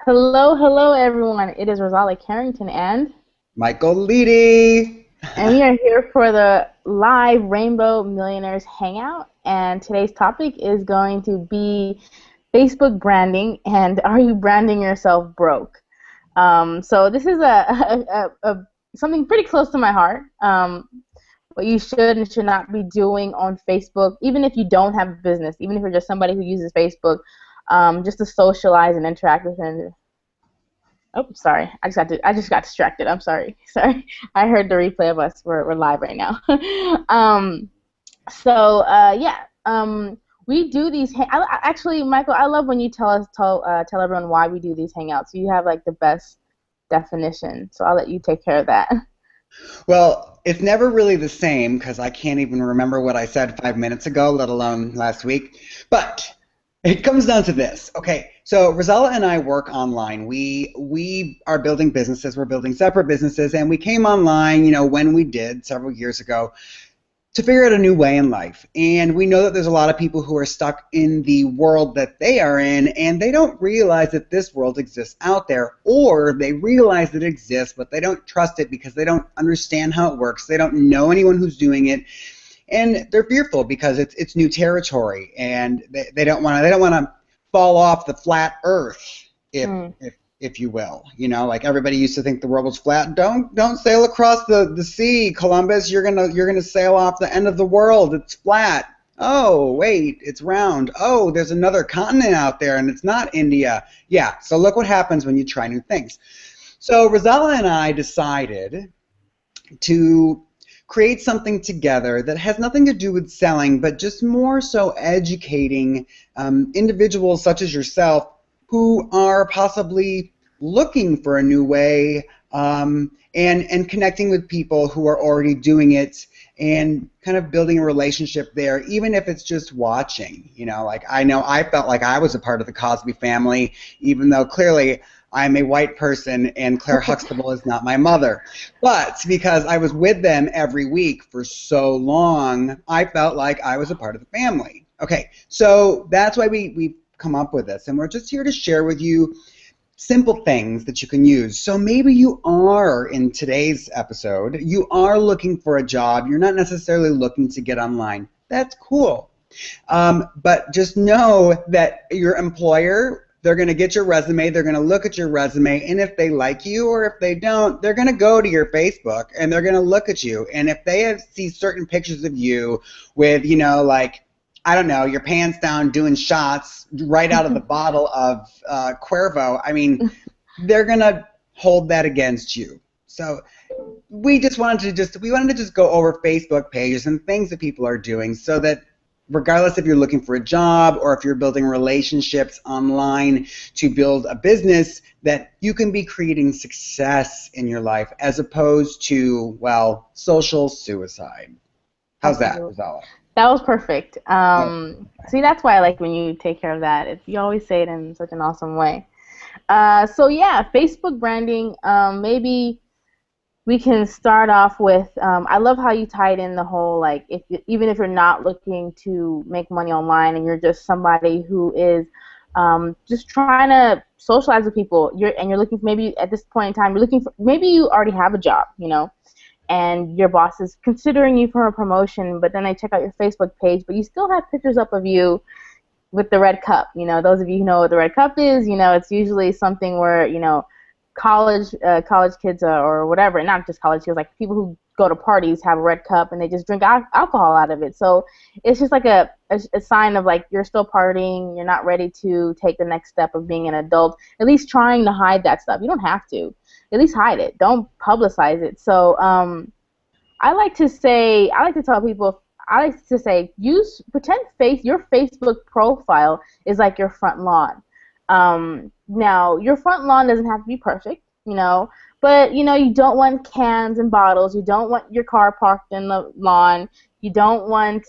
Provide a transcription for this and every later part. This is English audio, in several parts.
Hello, hello everyone. It is Rosala Carrington Michael Leedy. and we are here for the live Rainbow Millionaires Hangout. And today's topic is going to be Facebook branding and are you branding yourself broke? So this is something pretty close to my heart. What you should and should not be doing on Facebook, even if you don't have a business, even if you're just somebody who uses Facebook, just to socialize and interact with Oh, sorry. I just got distracted. I'm sorry. Sorry. I heard the replay of us. We're live right now. um, yeah. We do these. Actually, Michael, I love when you tell everyone why we do these hangouts. You have like the best definition, so I'll let you take care of that. Well, it's never really the same because I can't even remember what I said 5 minutes ago, let alone last week. But it comes down to this. Okay, so Rosella and I work online. We are building businesses. We're building separate businesses, and we came online, when we did several years ago to figure out a new way in life. And we know that there's a lot of people who are stuck in the world that they are in, and they don't realize that this world exists out there, or they realize that it exists, but they don't trust it because they don't understand how it works. They don't know anyone who's doing it, and they're fearful because it's new territory, and they don't want to fall off the flat Earth, if you will. Like everybody used to think the world was flat. Don't sail across the sea, Columbus. You're gonna sail off the end of the world. It's flat. Oh, wait, it's round. Oh, there's another continent out there, and it's not India. Yeah, so look what happens when you try new things. So Rosella and I decided to create something together that has nothing to do with selling, but just more so educating individuals such as yourself who are possibly looking for a new way, and connecting with people who are already doing it and kind of building a relationship there, even if it's just watching. Like I know I felt like I was a part of the Cosby family, even though clearly I'm a white person and Claire Huxtable is not my mother. But because I was with them every week for so long, I felt like I was a part of the family. Okay, so that's why we come up with this, and we're just here to share with you simple things that you can use. So maybe you are, in today's episode, you are looking for a job. You're not necessarily looking to get online. That's cool. But just know that your employer, they're going to get your resume, they're going to look at your resume, and if they like you or if they don't, they're going to go to your Facebook and they're going to look at you. And if they see certain pictures of you with, like, I don't know, your pants down doing shots right out of the bottle of Cuervo, I mean, they're going to hold that against you. So we wanted to just go over Facebook pages and things that people are doing so that regardless if you're looking for a job or if you're building relationships online to build a business, that you can be creating success in your life as opposed to, well, social suicide. How's that, Rosella? That was perfect. See, that's why I like when you take care of that. You always say it in such an awesome way. So yeah, Facebook branding. Maybe we can start off with. I love how you tied in the whole even if you're not looking to make money online and you're just somebody who is just trying to socialize with people. You're looking for, maybe at this point in time you're looking for, maybe you already have a job, and your boss is considering you for a promotion, but then they check out your Facebook page, but you still have pictures up of you with the red cup. Those of you who know what the red cup is, it's usually something where, college kids or whatever, not just college kids, like people who go to parties have a red cup and they just drink alcohol out of it. So it's just like a sign of like you're still partying, you're not ready to take the next step of being an adult, at least trying to hide that stuff. You don't have to. At least hide it. Don't publicize it. So I like to tell people, your Facebook profile is like your front lawn. Now, your front lawn doesn't have to be perfect, but, you don't want cans and bottles. You don't want your car parked in the lawn. You don't want,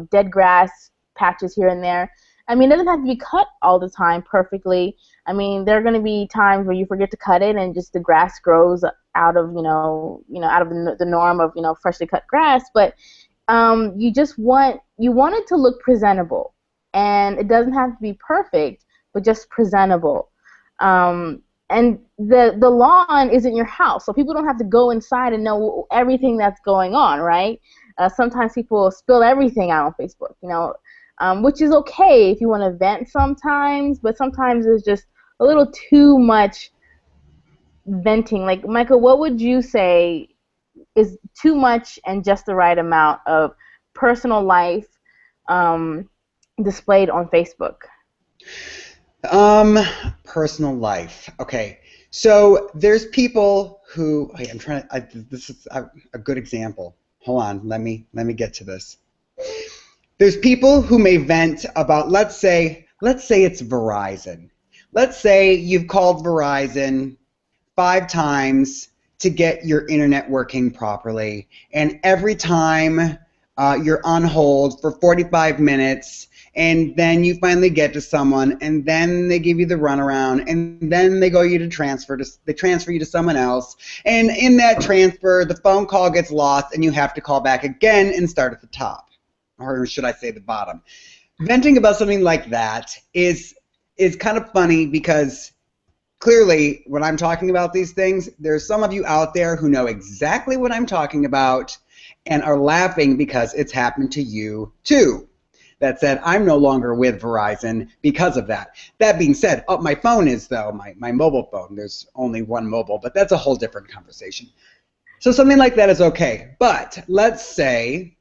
dead grass patches here and there. I mean, it doesn't have to be cut all the time perfectly. I mean, there are going to be times where you forget to cut it and just the grass grows out of, out of the norm of, freshly cut grass. But you want it to look presentable. And it doesn't have to be perfect, but just presentable. And the lawn is in your house, so people don't have to go inside and know everything that's going on, right? Sometimes people spill everything out on Facebook, which is okay if you want to vent sometimes, but sometimes it's just a little too much venting. Like, Michael, what would you say is too much and just the right amount of personal life displayed on Facebook? Personal life. Okay. So there's people who, hey, this is a good example. Hold on. Let me get to this. There's people who may vent about, let's say it's Verizon. Let's say you've called Verizon 5 times to get your internet working properly, and every time you're on hold for 45 minutes, and then you finally get to someone, and then they give you the runaround, and then they transfer you to someone else, and in that transfer, the phone call gets lost, and you have to call back again and start at the top, or should I say the bottom. Venting about something like that is kind of funny, because clearly, when I'm talking about these things, there's some of you out there who know exactly what I'm talking about and are laughing because it's happened to you too. That said, I'm no longer with Verizon because of that. That being said, my phone is, though, my mobile phone. There's only one mobile, but that's a whole different conversation. So something like that is okay. But let's say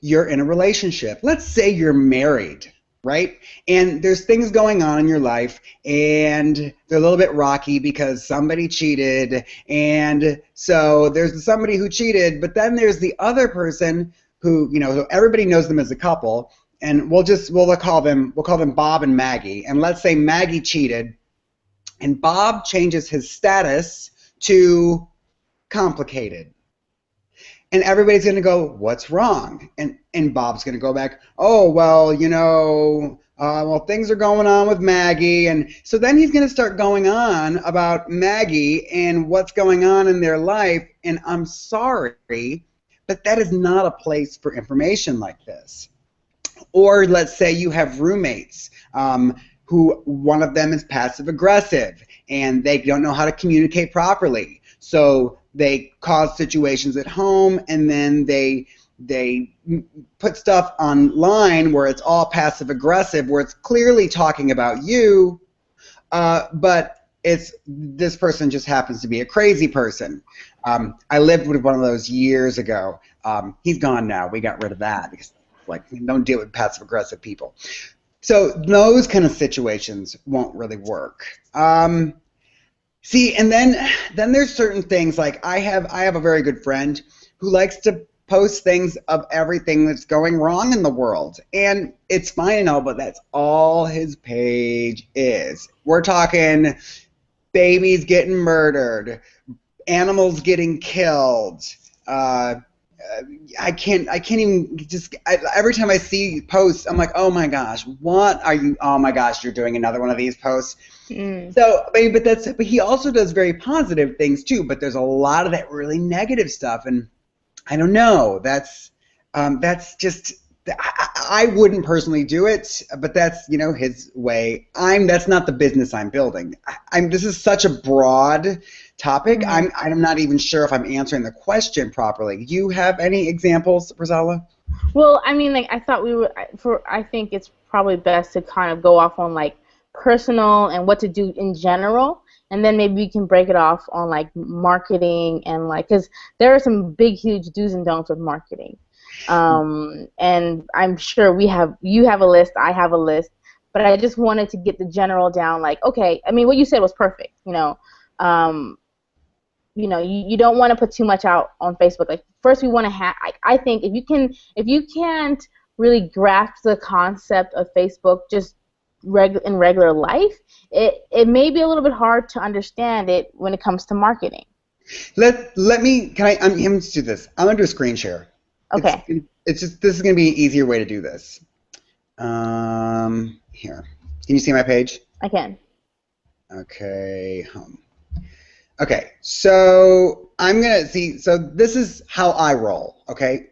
you're in a relationship. Let's say you're married, right? And there's things going on in your life, and they're a little bit rocky because somebody cheated, and so there's somebody who cheated, but then there's the other person who, so everybody knows them as a couple, and we'll call them Bob and Maggie, and let's say Maggie cheated, and Bob changes his status to complicated. And everybody's going to go, what's wrong? And Bob's going to go back, oh, well, things are going on with Maggie. And so then he's going to start going on about Maggie and what's going on in their life. And I'm sorry, but that is not a place for information like this. Or let's say you have roommates who one of them is passive aggressive and they don't know how to communicate properly. So they cause situations at home, and then they put stuff online where it's all passive aggressive, where it's clearly talking about you, but this person just happens to be a crazy person. I lived with one of those years ago. He's gone now. We got rid of that because don't deal with passive aggressive people. So those kind of situations won't really work. See, and then there's certain things, like I have a very good friend who likes to post things of everything that's going wrong in the world, and it's fine and all, but that's all his page is. We're talking babies getting murdered, animals getting killed. I can't even every time I see posts, I'm like, oh my gosh, what are you? Oh my gosh, you're doing another one of these posts. So, but he also does very positive things too. But there's a lot of that really negative stuff, and I don't know. That's just I wouldn't personally do it, but that's his way. That's not the business I'm building. This is such a broad topic. I'm not even sure if I'm answering the question properly. Do you have any examples, Rosella? Well, I mean, I thought I think it's probably best to kind of go off on personal and what to do in general, and then maybe we can break it off on marketing and because there are some big, huge do's and don'ts with marketing. And I'm sure you have a list, I have a list, but I just wanted to get the general down. Okay, I mean, what you said was perfect. You don't want to put too much out on Facebook. First, we want to have. I think if you can't really grasp the concept of Facebook just in regular life, it may be a little bit hard to understand it when it comes to marketing. I'm going to do this. I'm going to do a screen share. Okay. This is going to be an easier way to do this. Here. Can you see my page? I can. Okay, home. Okay, so I'm going to see, so this is how I roll, okay?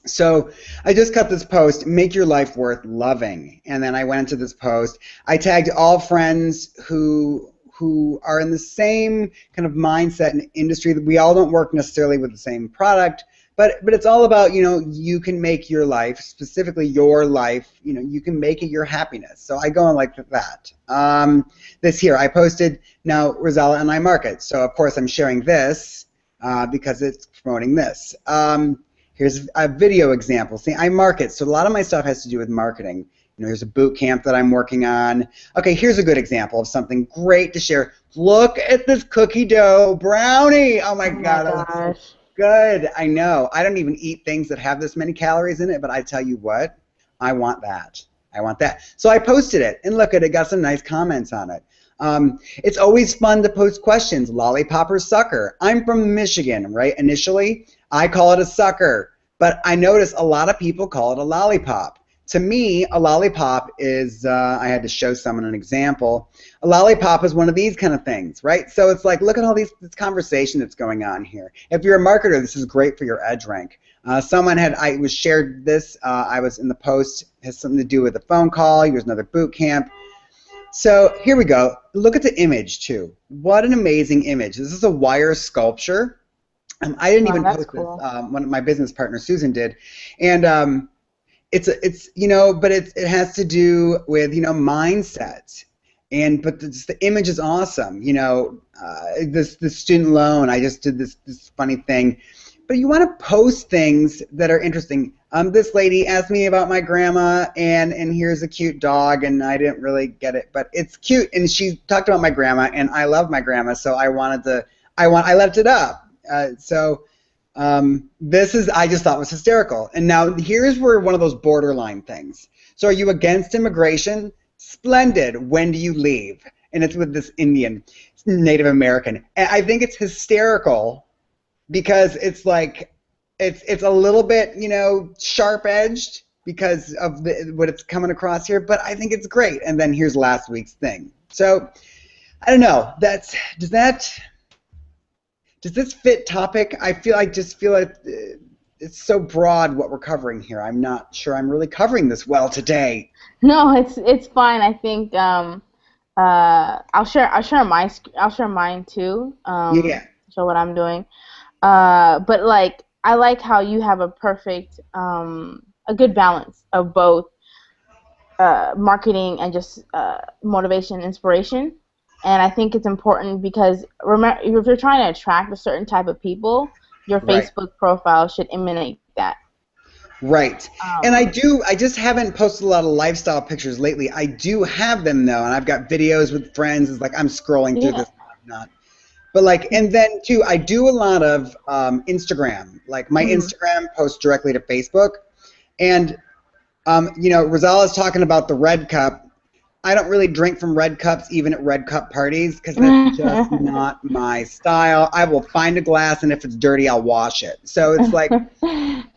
So I just cut this post, make your life worth loving. And then I went into this post. I tagged all friends who are in the same kind of mindset and industry. That we all don't work necessarily with the same product, but it's all about, you can make your life, specifically your life, you can make it your happiness. So I go on like that. This here, I posted, now Rosella and I market. So of course I'm sharing this because it's promoting this. Here's a video example. See, I market, so a lot of my stuff has to do with marketing. There's a boot camp that I'm working on. Okay, here's a good example of something great to share. Look at this cookie dough brownie. Oh my God, that looks so good. I know. I don't even eat things that have this many calories in it, but I tell you what, I want that. I want that. So I posted it, and look at it, got some nice comments on it. It's always fun to post questions. Lollipop or sucker? I'm from Michigan, right? Initially, I call it a sucker, but I notice a lot of people call it a lollipop. To me, a lollipop is, I had to show someone an example, a lollipop is one of these kind of things, right? So it's like, look at all this conversation that's going on here. If you're a marketer, this is great for your edge rank. I was shared this, I was in the post, has something to do with a phone call, here's another boot camp. So here we go. Look at the image too. What an amazing image. This is a wire sculpture. I didn't even post cool. This. One of my business partners, Susan, did, and it has to do with mindset, but the image is awesome. This student loan. I just did this funny thing, but you want to post things that are interesting. This lady asked me about my grandma, and here's a cute dog, and I didn't really get it, but it's cute, and she talked about my grandma, and I love my grandma, so I left it up. I just thought was hysterical. And now here's where one of those borderline things. So are you against immigration? Splendid. When do you leave? And it's with this Indian, Native American. And I think it's hysterical because it's like, it's a little bit, sharp-edged because of what it's coming across here, but I think it's great. And then here's last week's thing. So I don't know. Does this fit topic? I just feel like it's so broad what we're covering here. I'm not sure I'm really covering this well today. No, it's fine. I think I'll share mine too. Yeah. Show what I'm doing. But like I like how you have a good balance of both marketing and just motivation, inspiration. And I think it's important because remember, if you're trying to attract a certain type of people, your Facebook profile should emanate that. Right. And I just haven't posted a lot of lifestyle pictures lately. I do have them though, and I've got videos with friends. It's like I'm scrolling through this, not. But and then too, I do a lot of Instagram. Like my Instagram posts directly to Facebook, and Rosella's talking about the red cup. I don't really drink from red cups, even at red cup parties, because that's just not my style. I will find a glass, and if it's dirty, I'll wash it. So it's like,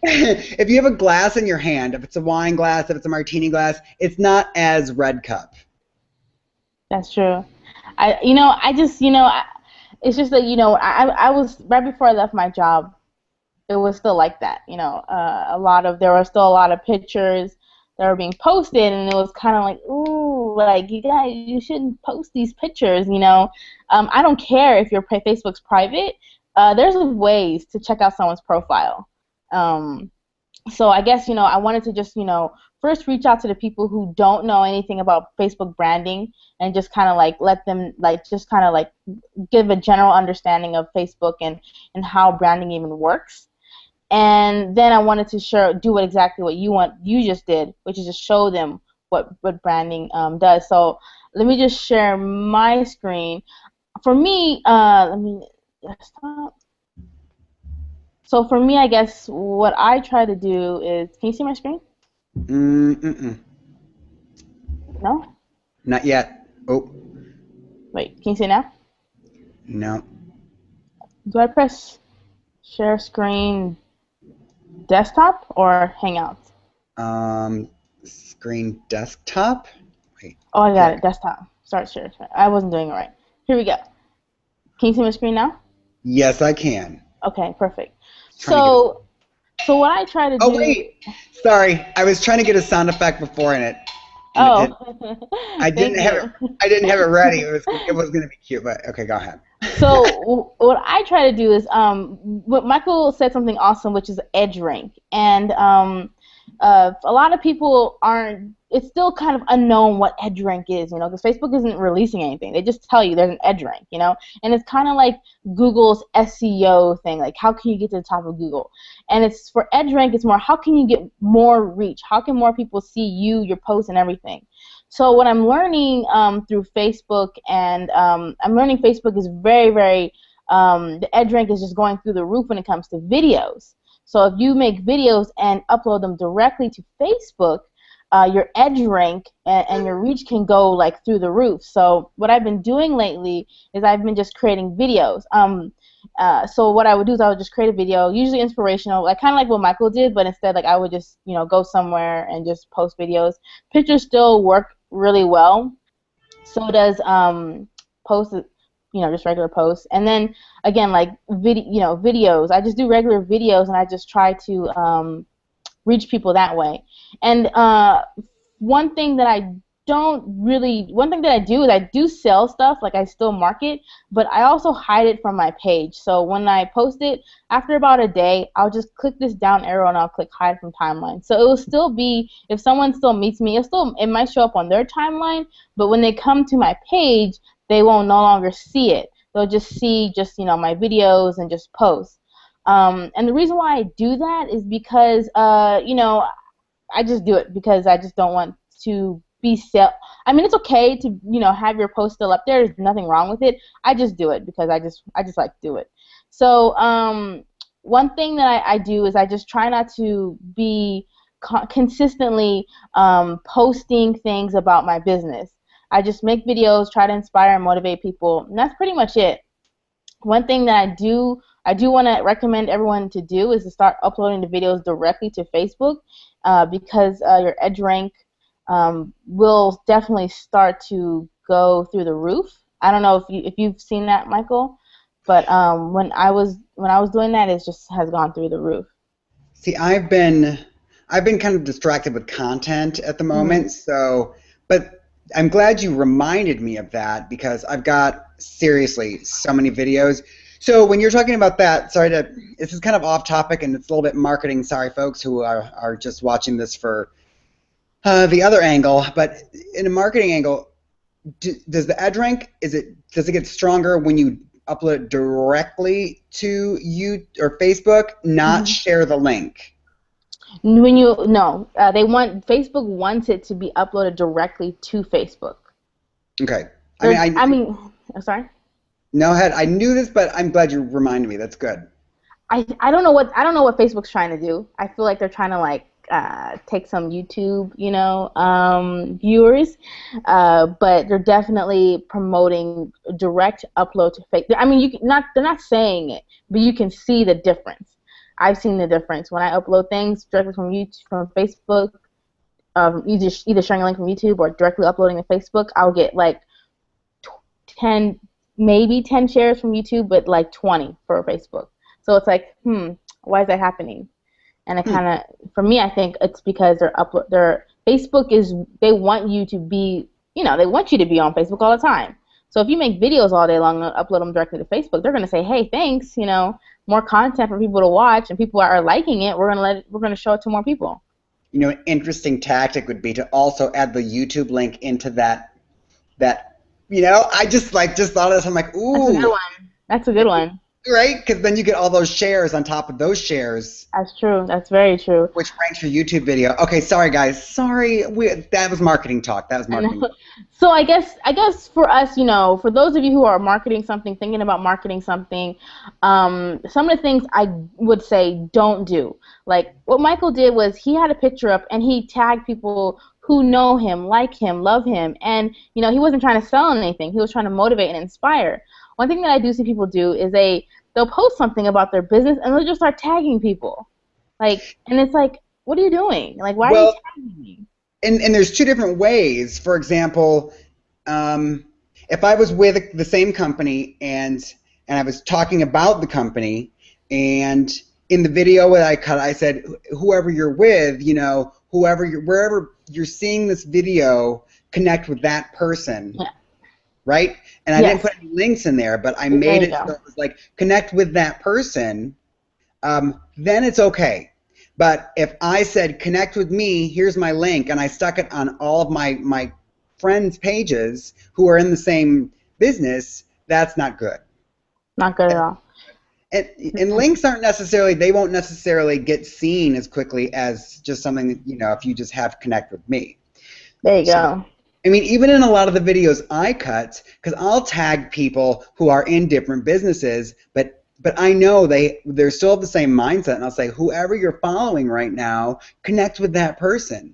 if you have a glass in your hand, if it's a wine glass, if it's a martini glass, it's not as red cup. That's true. It's just that, I was, right before I left my job, it was still like that. There were still a lot of pictures that were being posted, and it was kind of like, ooh, like, you guys, you shouldn't post these pictures, I don't care if your Facebook's private. There's ways to check out someone's profile. So I guess, I wanted to just, first reach out to the people who don't know anything about Facebook branding and just kind of like let them give a general understanding of Facebook and how branding even works. And then I wanted to do exactly what you just did, which is just show them what branding does. So let me just share my screen. For me, let me stop. So for me, I guess what I try to do is, can you see my screen? No? Not yet. Oh. Wait, can you see now? No. Do I press share screen desktop or Hangouts? Screen desktop? Wait. Oh, I got it. Desktop. Start share. I wasn't doing it right. Here we go. Can you see my screen now? Yes, I can. Okay, perfect. So So what I try to Oh do. wait, sorry, I was trying to get a sound effect before and it didn't. Oh, I didn't thank have it. you. I didn't have it ready. It was going to be cute, but okay, go ahead. What I try to do is what Michael said something awesome, which is edge rank, and a lot of people aren't. It's still kind of unknown what edge rank is, because Facebook isn't releasing anything. They just tell you there's an edge rank, and it's kind of like Google's SEO thing, like how can you get to the top of Google? And it's for edge rank, it's more how can you get more reach? How can more people see you, your posts, and everything? So what I'm learning through Facebook, and I'm learning Facebook is very, very, the edge rank is just going through the roof when it comes to videos. So if you make videos and upload them directly to Facebook, your edge rank and your reach can go like through the roof. So what I've been doing lately is I've been just creating videos. So what I would do is I would just create a video, usually inspirational, like kind of like what Michael did, but instead like I would just go somewhere and just post videos. Pictures still work really well. So does posts, just regular posts. And then again, like videos. I just do regular videos and I just try to reach people that way. And one thing that I one thing that I do is I do sell stuff, like I still market, but I also hide it from my page. So when I post it, after about a day, I'll just click this down arrow and I'll click hide from timeline. So it will still be, if someone still meets me, it might show up on their timeline, but when they come to my page, they won't no longer see it. They'll just see my videos and just posts. And the reason why I do that is because, I just do it because I just don't want to be sell. I mean, it's okay to have your post still up there. There's nothing wrong with it. I just do it because I just like to do it. So one thing that I do is I just try not to be consistently posting things about my business. I just make videos, try to inspire and motivate people, and that's pretty much it. One thing that I do want to recommend everyone to do is to start uploading the videos directly to Facebook because your edge rank will definitely start to go through the roof. I don't know if you've seen that, Michael, but when I was doing that, it just has gone through the roof. See, I've been kind of distracted with content at the Hmm. moment, but I'm glad you reminded me of that because I've got seriously so many videos. So when you're talking about that, this is kind of off topic and it's a little bit marketing. Sorry, folks who are just watching this for the other angle, but in a marketing angle, does the edge rank does it get stronger when you upload it directly to you or Facebook, not Hmm. share the link? When you no, Facebook wants it to be uploaded directly to Facebook. Okay. I mean, There's, I mean, sorry. no head. I knew this, but I'm glad you reminded me. That's good. I don't know what Facebook's trying to do. I feel like they're trying to like take some YouTube, viewers, but they're definitely promoting direct upload to Facebook. I mean, they're not saying it, but you can see the difference. I've seen the difference when I upload things directly from YouTube, from Facebook, either sharing a link from YouTube or directly uploading to Facebook. I'll get like 10, maybe 10 shares from YouTube, but like 20 for Facebook. So it's like, why is that happening? And it Hmm. kind of, for me, I think it's because Facebook they want you to be, they want you to be on Facebook all the time. So if you make videos all day long and upload them directly to Facebook, they're going to say, hey, thanks, more content for people to watch, and people are liking it. We're going to show it to more people. An interesting tactic would be to also add the YouTube link into that. I just thought of this. I'm like, That's a good ooh, one. That's a good one. right? Because then you get all those shares on top of those shares, That's true. That's very true. which ranks your YouTube video. Okay, sorry guys. Sorry, that was marketing talk. That was I know. marketing. So I guess for us, for those of you who are marketing something, thinking about marketing something, some of the things I would say don't do. Like what Michael did was he had a picture up and he tagged people who know him, like him, love him, and he wasn't trying to sell anything. He was trying to motivate and inspire. One thing that I do see people do is they'll post something about their business and they'll just start tagging people. And it's like, what are you doing? Like, why are you Well, tagging me? and there's two different ways. For example, um, if I was with the same company and I was talking about the company and in the video that I cut, I said, whoever you're with, you know, wherever you're seeing this video, connect with that person, Yeah. right? And I didn't Yes. put any links in there, but I There made you it so go. it was like, connect with that person, then it's okay. But if I said, connect with me, here's my link, and I stuck it on all of my friends' pages who are in the same business, that's not good. Not good at all. And links aren't necessarily, they won't necessarily get seen as quickly as just something that, you know, if you just have connect with me. There you So, go. I mean, even in a lot of the videos I cut, because I'll tag people who are in different businesses, but I know they're still of the same mindset, and I'll say, whoever you're following right now, connect with that person.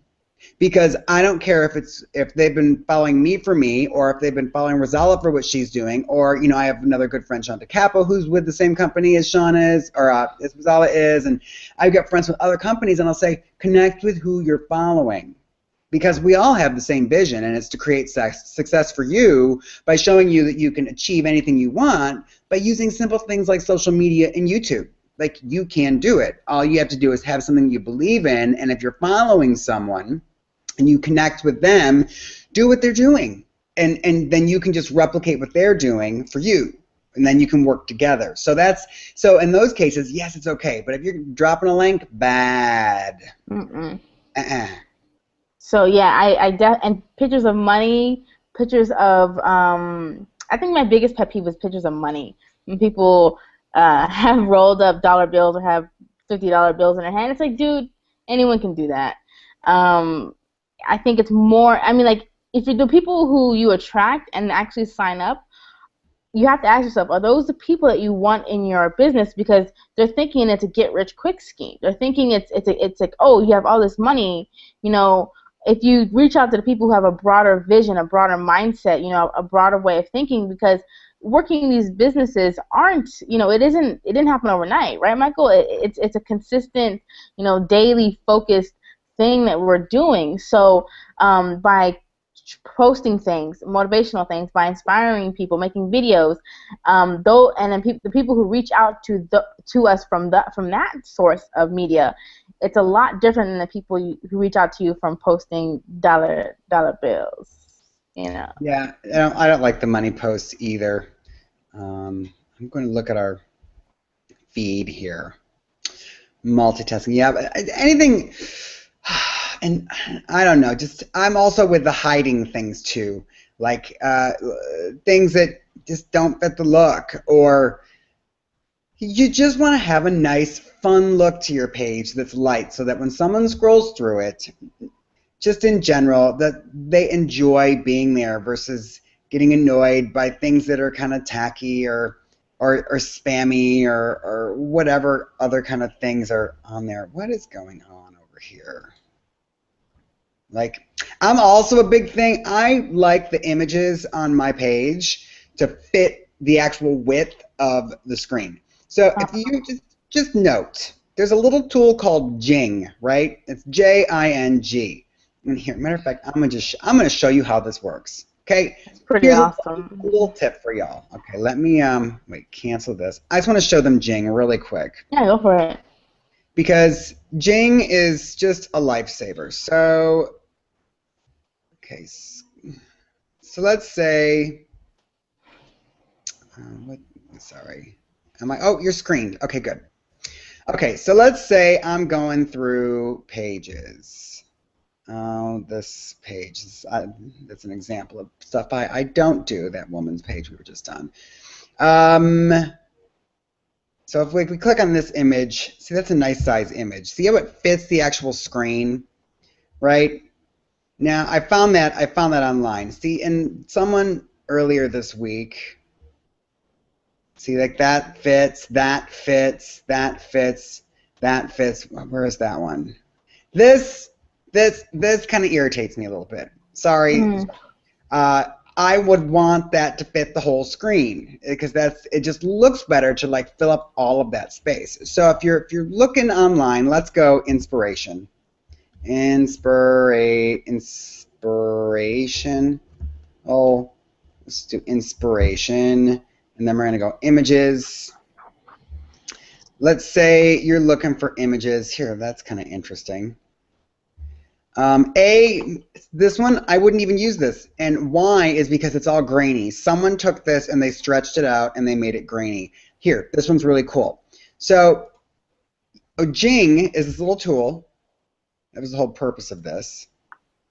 Because I don't care if they've been following me for me, or if they've been following Rosella for what she's doing, or, you know, I have another good friend, Sean DeCapo, who's with the same company as Sean is, or as Rosella is, and I've got friends with other companies, and I'll say, connect with who you're following. Because we all have the same vision, and it's to create success for you by showing you that you can achieve anything you want by using simple things like social media and YouTube. Like, you can do it. All you have to do is have something you believe in, and if you're following someone and you connect with them, do what they're doing. And then you can just replicate what they're doing for you. And then you can work together. So in those cases, yes, it's okay. But if you're dropping a link, bad. Mm-mm. Uh-uh. So yeah, and pictures of money, pictures of I think my biggest pet peeve is pictures of money. When people have rolled up dollar bills or have $50 bills in their hand, it's like, dude, anyone can do that. Um, I think it's more. I mean, like, if you the people who you attract and actually sign up, you have to ask yourself, are those the people that you want in your business? Because they're thinking it's a get rich quick scheme. They're thinking it's like, oh, you have all this money, you know. If you reach out to the people who have a broader vision, a broader mindset, you know, a broader way of thinking, because working these businesses aren't, you know, it didn't happen overnight, right, Michael? It's a consistent, you know, daily focused thing that we're doing. So by posting things, motivational things, by inspiring people, making videos, though, and then the people who reach out to us from that source of media, it's a lot different than the people who reach out to you from posting dollar bills. You know. Yeah, I don't like the money posts either. I'm going to look at our feed here. Multitasking, yeah, but anything, and I don't know, just I'm also with the hiding things too, like things that just don't fit the look, or you just want to have a nice, fun look to your page that's light, so that when someone scrolls through it, just in general, that they enjoy being there versus getting annoyed by things that are kind of tacky or spammy or whatever other kind of things are on there. What is going on over here? Like, I'm also a big thing. I like the images on my page to fit the actual width of the screen. So if you just note, there's a little tool called Jing, right? It's Jing. And here, matter of fact, I'm gonna show you how this works. Okay, It's pretty here's a awesome. little tip for y'all. Okay, let me wait, cancel this. I just want to show them Jing really quick Yeah, go for it. because Jing is just a lifesaver. So, okay, so let's say, what? Sorry, am I? Oh, you're screened. Okay, good. Okay, so let's say I'm going through pages. Oh, this page. That's an example of stuff I don't do, that woman's page we were just on. So if we click on this image, see, that's a nice size image. See how it fits the actual screen, right? Now, I found that online. See, and someone earlier this week, see, like that fits, that fits, that fits, that fits. Where is that one? This kind of irritates me a little bit. Sorry. Mm. I would want that to fit the whole screen because it just looks better to like fill up all of that space. So if you're looking online, let's go inspiration. Inspiration. Oh, let's do inspiration, and then we're gonna go images. let's say you're looking for images. Here, that's kind of interesting. This one, I wouldn't even use this. And why is because it's all grainy. Someone took this and they stretched it out and they made it grainy. Here, this one's really cool. So Jing is this little tool. That was the whole purpose of this.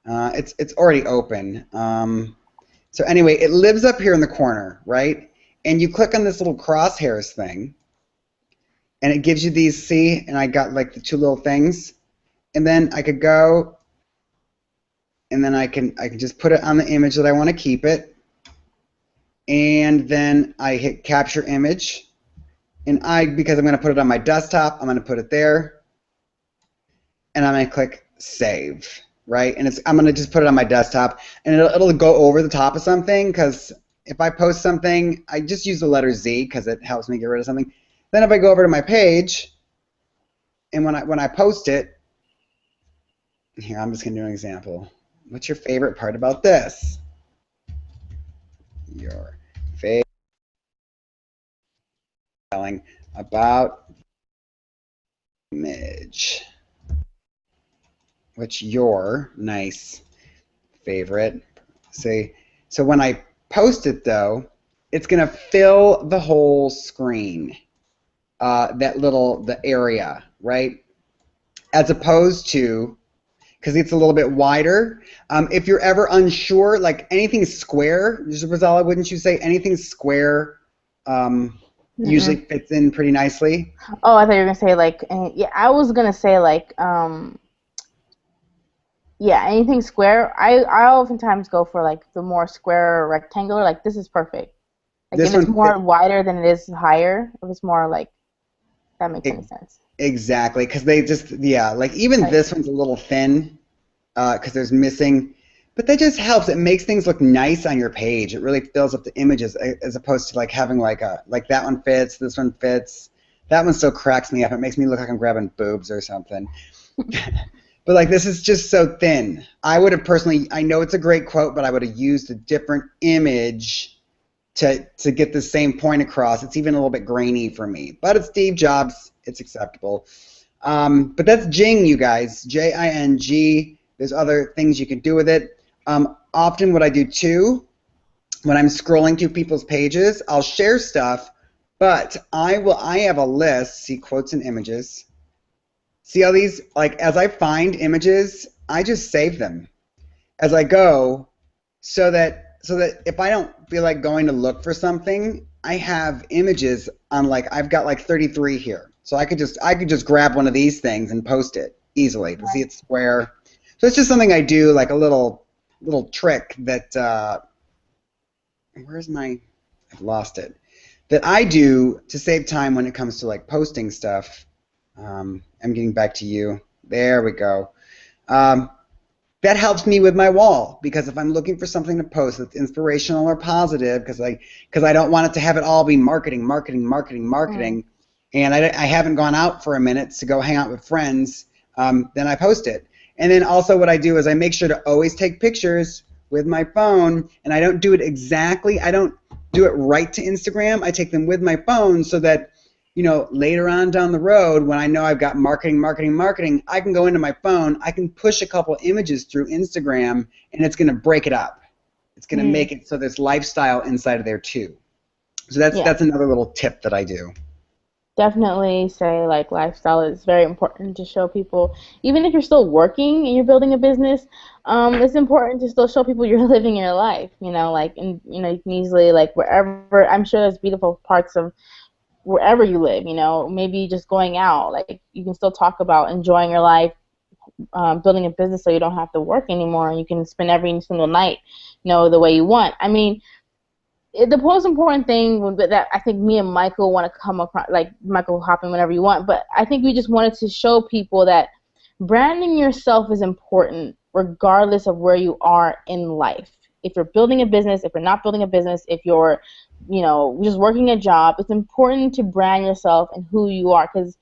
It's already open. So anyway, it lives up here in the corner, right? And you click on this little crosshairs thing, and it gives you these, see? And I got like the two little things. And then I could go, and then I can just put it on the image that I want to keep it. And then I hit capture image. And because I'm going to put it on my desktop, I'm going to put it there. And I'm going to click save, right? And I'm going to just put it on my desktop, and it'll go over the top of something, because if I post something, I just use the letter Z because it helps me get rid of something. Then if I go over to my page, and when I post it, here, I'm just going to do an example. What's your favorite part about this? Your favorite telling about image. What's your nice favorite? Say, so when I post it though, it's going to fill the whole screen, the area, right? As opposed to, because it's a little bit wider. If you're ever unsure, like anything square, Rosella, wouldn't you say anything square usually fits in pretty nicely? Oh, I thought you were gonna say like, yeah, I was gonna say like, yeah, anything square. I oftentimes go for like the more square or rectangular. Like this is perfect. Like This if it's one more wider than it is higher, if it's more like, that makes any sense. Exactly, because they just, yeah, like even Right. this one's a little thin because there's missing, but that just helps. It makes things look nice on your page. It really fills up the images as opposed to like having like that one fits, this one fits. That one still cracks me up. It makes me look like I'm grabbing boobs or something. But like this is just so thin. I would have personally, I know it's a great quote, but I would have used a different image to get the same point across. It's even a little bit grainy for me, but it's Steve Jobs. It's acceptable. But that's Jing, you guys. Jing. There's other things you can do with it. Often what I do too, when I'm scrolling through people's pages, I'll share stuff, but I have a list. See, quotes and images. See all these? Like as I find images, I just save them as I go, so that if I don't feel like going to look for something, I have images on, like I've got like 33 here. So I could just grab one of these things and post it easily. Right. See, it's square. So it's just something I do, like a little trick that I've lost it. That I do to save time when it comes to like posting stuff. I'm getting back to you. There we go. That helps me with my wall, because if I'm looking for something to post that's inspirational or positive, because I don't want it to have it all be marketing, and I haven't gone out for a minute to go hang out with friends, then I post it. And then also what I do is I make sure to always take pictures with my phone, and I don't do it exactly. I don't do it right to Instagram. I take them with my phone so that, you know, later on down the road, when I know I've got marketing, I can go into my phone, I can push a couple images through Instagram, and it's going to break it up. It's going to make it so there's lifestyle inside of there too. So that's another little tip that I do. Definitely say like lifestyle is very important to show people, even if you're still working and you're building a business. It's important to still show people you're living your life. You know, like, and you know, you can easily, like, wherever. I'm sure there's beautiful parts of wherever you live, you know, maybe just going out, like you can still talk about enjoying your life, building a business so you don't have to work anymore, and you can spend every single night, you know, the way you want. I mean, the most important thing that I think me and Michael want to come across, like Michael, hop in whenever you want, but I think we just wanted to show people that branding yourself is important regardless of where you are in life. If you're building a business, if you're not building a business, if you're, you know, just working a job, it's important to brand yourself and who you are, because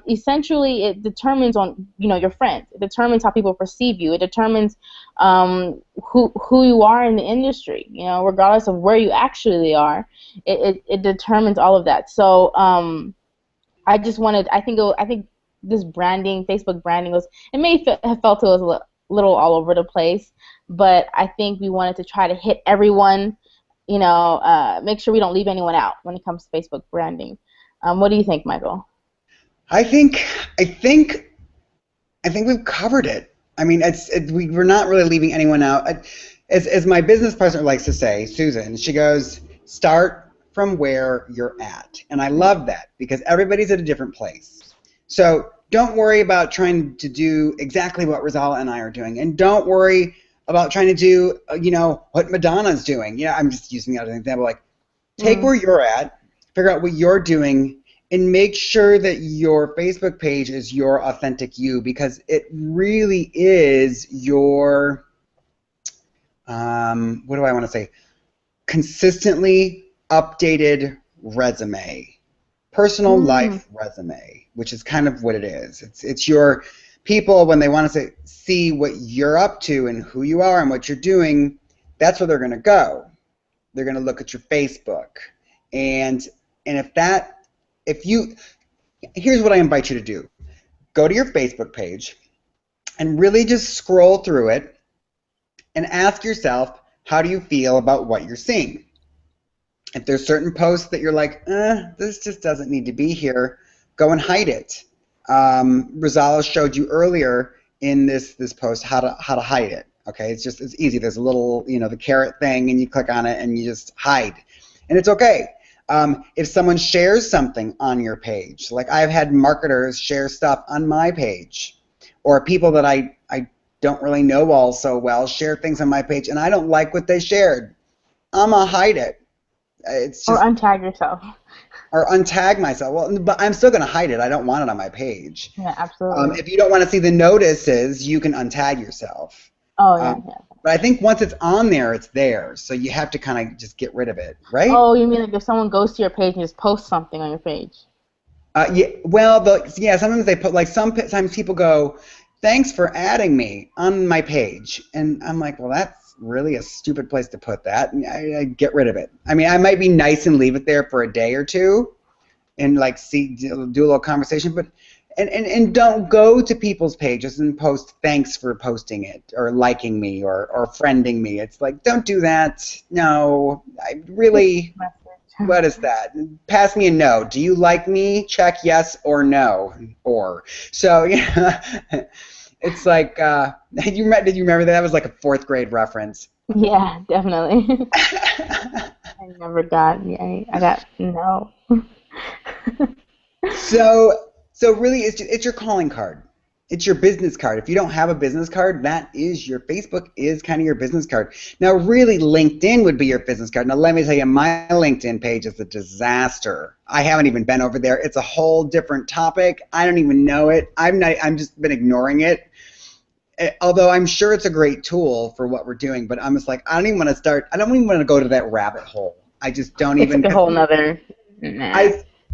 essentially it determines on, you know, your friends. It determines how people perceive you. It determines who you are in the industry, you know, regardless of where you actually are. It determines all of that. So I just wanted. I think this branding, Facebook branding was. It may have felt it was a little all over the place, but I think we wanted to try to hit everyone. Make sure we don't leave anyone out when it comes to Facebook branding. What do you think, Michael? I think I think I think we've covered it. I mean, we're not really leaving anyone out. As my business partner likes to say, Susan, she goes, start from where you're at. And I love that because everybody's at a different place. So don't worry about trying to do exactly what Rosala and I are doing. And don't worry about trying to do, what Madonna's doing. Yeah, I'm just using that as an example. Like, take where you're at, figure out what you're doing, and make sure that your Facebook page is your authentic you, because it really is your, what do I want to say, consistently updated resume, personal life resume, which is kind of what it is. It's your people, when they want to see what you're up to and who you are and what you're doing, that's where they're going to go. They're going to look at your Facebook. And here's what I invite you to do. Go to your Facebook page and really just scroll through it and ask yourself, how do you feel about what you're seeing? If there's certain posts that you're like, this just doesn't need to be here, go and hide it. Rosala showed you earlier in this post how to hide it. Okay, it's easy. There's a little, the carrot thing, and you click on it and you just hide, and it's okay. If someone shares something on your page, like I've had marketers share stuff on my page, or people that I don't really know all so well share things on my page, and I don't like what they shared, I'm gonna hide it. It's just, or untag yourself. Or untag myself. Well, but I'm still gonna hide it. I don't want it on my page. Yeah, absolutely. If you don't want to see the notices, you can untag yourself. Oh yeah, yeah. But I think once it's on there, it's there. So you have to kind of just get rid of it, right? Oh, you mean like if someone goes to your page and just posts something on your page? Yeah. Well, sometimes they put, like, sometimes people go, thanks for adding me on my page. And I'm like, well, that's really a stupid place to put that. And I get rid of it. I mean, I might be nice and leave it there for a day or two and, like, do a little conversation, but and don't go to people's pages and post thanks for posting it or liking me or friending me. It's like, don't do that. No, I really, what is that? Pass me a no. Do you like me? Check yes or no. So, it's like, did you remember that? That was like a 4th grade reference. Yeah, definitely. I never got, I got no. So really, it's your calling card. It's your business card. If you don't have a business card, your Facebook is kind of your business card. Now, really, LinkedIn would be your business card. Now, let me tell you, my LinkedIn page is a disaster. I haven't even been over there. It's a whole different topic. I don't even know it. I'm just been ignoring it. Although I'm sure it's a great tool for what we're doing, but I'm just like, I don't even want to go to that rabbit hole. I just don't even. It's like a whole nother. Nah.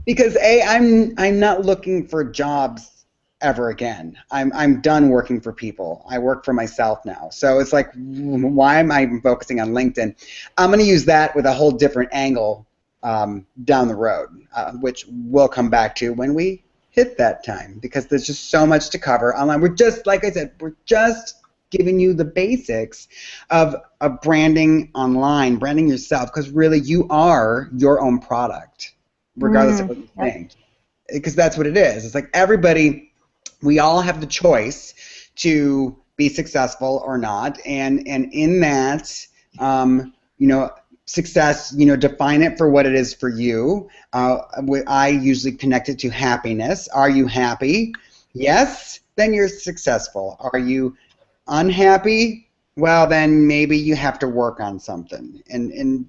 Because I'm not looking for jobs ever again. I'm done working for people. I work for myself now. So it's like, why am I focusing on LinkedIn? I'm going to use that with a whole different angle down the road, which we'll come back to when we hit that time, because there's just so much to cover online. We're just, like I said, we're just giving you the basics of branding online, branding yourself, because really you are your own product, regardless of what you think, because that's what it is. It's like everybody, we all have the choice to be successful or not, and in that, success, define it for what it is for you. I usually connect it to happiness. Are you happy? Yes, then you're successful. Are you unhappy? Well, then maybe you have to work on something, and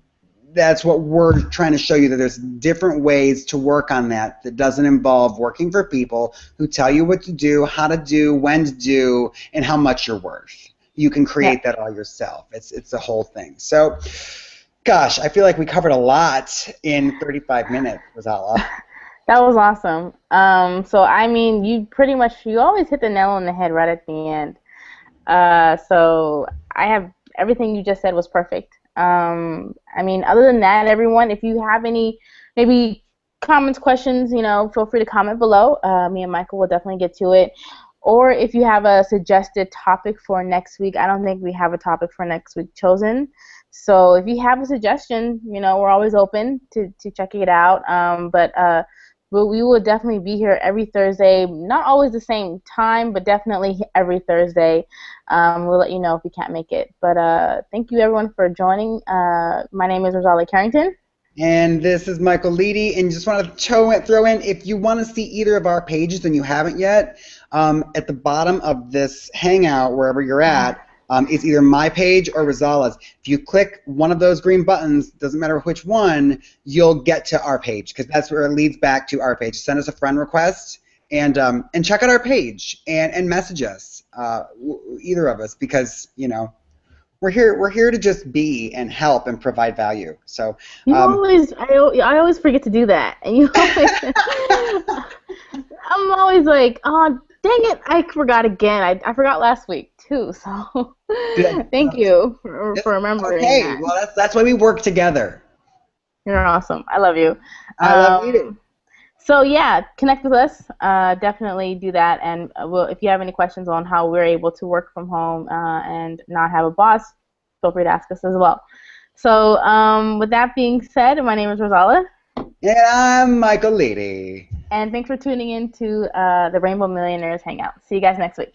that's what we're trying to show you, that there's different ways to work on that doesn't involve working for people who tell you what to do, how to do, when to do, and how much you're worth. You can create that all yourself. It's a whole thing. So, gosh, I feel like we covered a lot in 35 minutes, Rosala. That was awesome. So, I mean, you always hit the nail on the head right at the end. So everything you just said was perfect. I mean, other than that, everyone, if you have any maybe comments, questions, feel free to comment below. Me and Michael will definitely get to it. Or if you have a suggested topic for next week, I don't think we have a topic for next week chosen. So if you have a suggestion, we're always open to checking it out. But we will definitely be here every Thursday. Not always the same time, but definitely every Thursday. We'll let you know if we can't make it. But thank you, everyone, for joining. My name is Rosalia Carrington. And this is Michael Leedy, and just want to throw in, if you want to see either of our pages and you haven't yet, at the bottom of this Hangout, wherever you're at, is either my page or Rosala's. If you click one of those green buttons, doesn't matter which one, you'll get to our page, because that's where it leads back to our page. Send us a friend request, and check out our page, and message us, either of us, because, we're here to just be and help and provide value. So I always forget to do that, and I'm always like, oh dang it, I forgot again. I forgot last week too. So thank you for remembering. Okay, that. Well that's why we work together. You're awesome. I love you. I love you. So yeah, connect with us. Definitely do that. And if you have any questions on how we're able to work from home and not have a boss, feel free to ask us as well. So with that being said, my name is Rosala. And I'm Michael Leedy. And thanks for tuning in to the Rainbow Millionaires Hangout. See you guys next week.